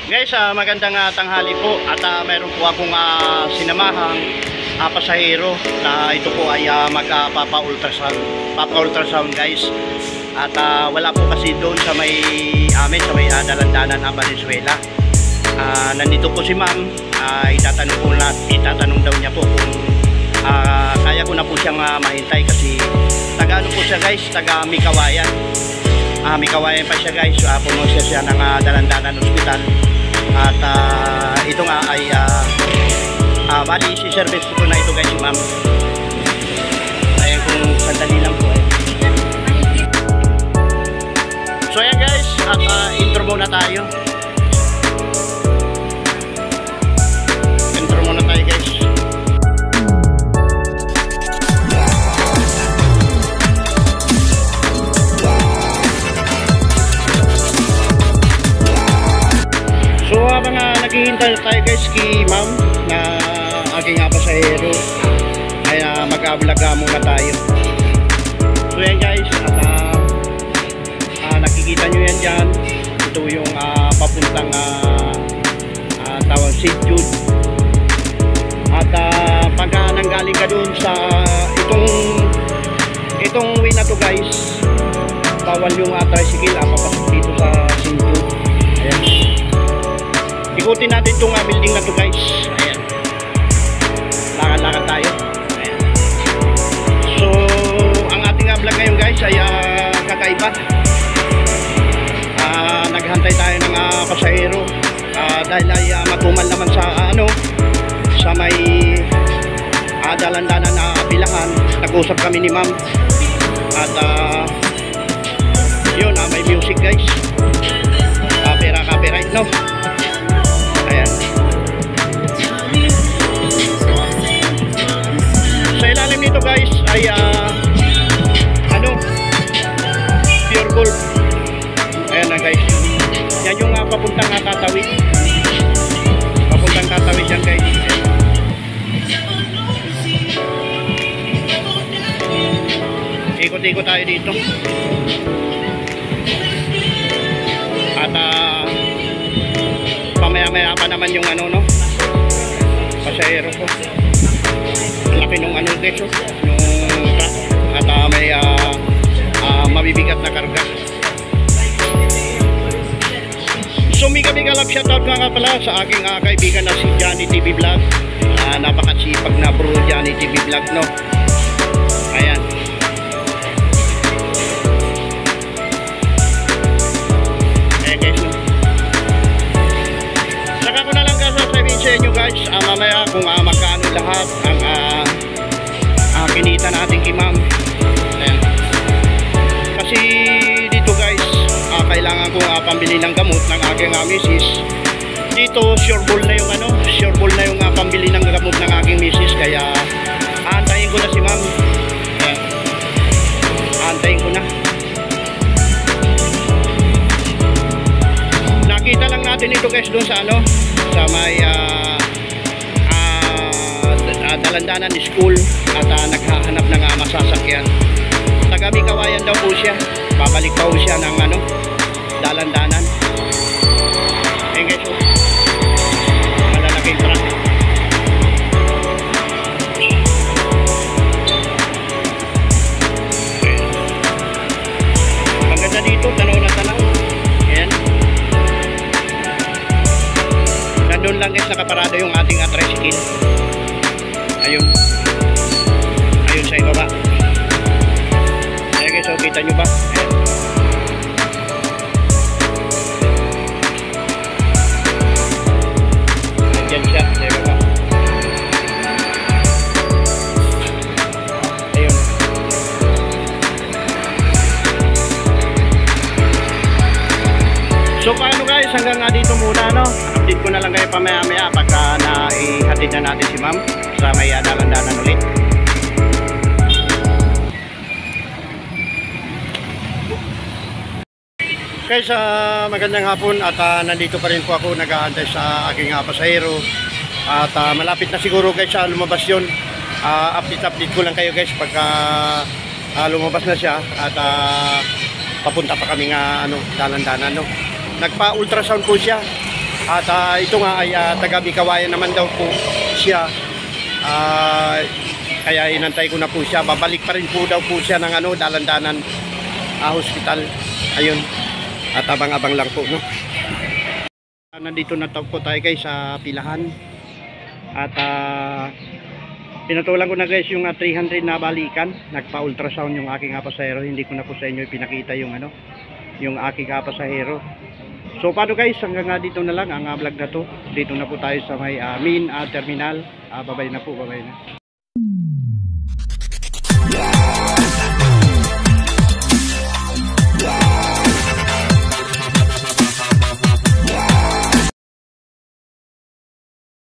Guys, magandang tanghali po at mayroon po akong sinamahang pasahero na ito po ay papa-ultrasound guys. At wala po kasi doon sa may amin, sa may dalandanan Valenzuela. Nandito po si ma'am, itatanong daw niya po kung kaya ko na po siyang mahintay kasi taga ano po siya guys, taga Mikawayan. Mikawayan pa siya guys, pumunta siya ng dalandanan hospital. At ito nga ay bali si service ko na ito guys ma'am. Ayan kung sandali lang po So ayan guys, at intro muna tayo. Intro muna tayo guys. So habang naghihintay tayo guys kay ma'am na aking pasahero ay mag-vlog muna tayo. So yan guys, at nakikita nyo yan dyan, ito yung papuntang tawag St. Jude. At pagka nanggaling ka dun sa itong way na to guys, bawal yung tricycle papasok dito sa St. Jude. Ayan, ikutin natin itong building na to guys. Ayan, lakad-lakad tayo. Ayan. So ang ating vlog ngayon guys ay kakaiba. Naghantay tayo ng pasahero dahil ay matumal naman sa sa may dalandanan na bilahan. Nag-usap kami ni ma'am at yun, may music guys, copyright no. Ayan. Sa ilalim nito guys ay pure gold. Ayan na guys, yan yung papuntang Tatawid. Papuntang Tatawid yan guys. Ikot-ikot tayo dito. At pamaya-maya pa naman yung pasahero ko. Ang laki nung guys, yung truck. At may mabibigat na karga. So mega love shoutout nga pala sa aking kaibigan na si Johnny TV Vlog. Napakasipag na bro Johnny TV Vlog no. Ayan. Ayan guys no. Saka ko na lang sasabihin sa inyo guys, mamaya kung magkano lahat ang kinita natin kay ma'am. Ayan. Kasi dito guys, kailangan ko pambili ng gamot ng aking misis. Dito sure ball na yung pambili ng gamot ng aking misis, kaya aantayin ko na si ma'am. Ayan. Aantayin ko na. Nakita lang natin ito guys doon sa sa may dalandanan school at naghahanap ng masasakyan. Taga Mikawayan daw po siya. Babalik pa po siya ng dalandanan. Ayan guys, malalaking truck. Ang ganda dito, tanaw na tanaw. Ayan. Nandun lang guys, nakaparado yung ating tricycle. Ayun. Ayun sa ibaba. Ayan guys, so kita nyo ba? Ayan. Ayan siya, sa ibaba. Ayun. So paano guys, hanggang dito muna update ko na lang kayo pamaya-maya pagka naihatid na natin si ma'am sa may dalandanan ulit. Guys, magandang hapon at nandito pa rin po ako nag-aantay sa aking pasahero at malapit na siguro guys lumabas yun. Update ko lang kayo guys pagka lumabas na siya at papunta pa kami nga dalandanan Nagpa-ultrasound po siya. At ito nga ay taga Bikawayan naman daw po siya. Kaya inantay ko na po siya. Babalik pa rin po daw po siya ng Dalandanan hospital. Ayun. At abang-abang lang po, no. Nandito na po tayo guys sa pilahan. At pinatulan ko na guys yung 300 na balikan. Nagpa-ultrasound yung aking pasahero. Hindi ko na po sa inyo ipinakita yung yung aking pasahero. So paano guys, hanggang dito na lang ang vlog na to. Dito na po tayo sa may main terminal. Babay na po, babay na.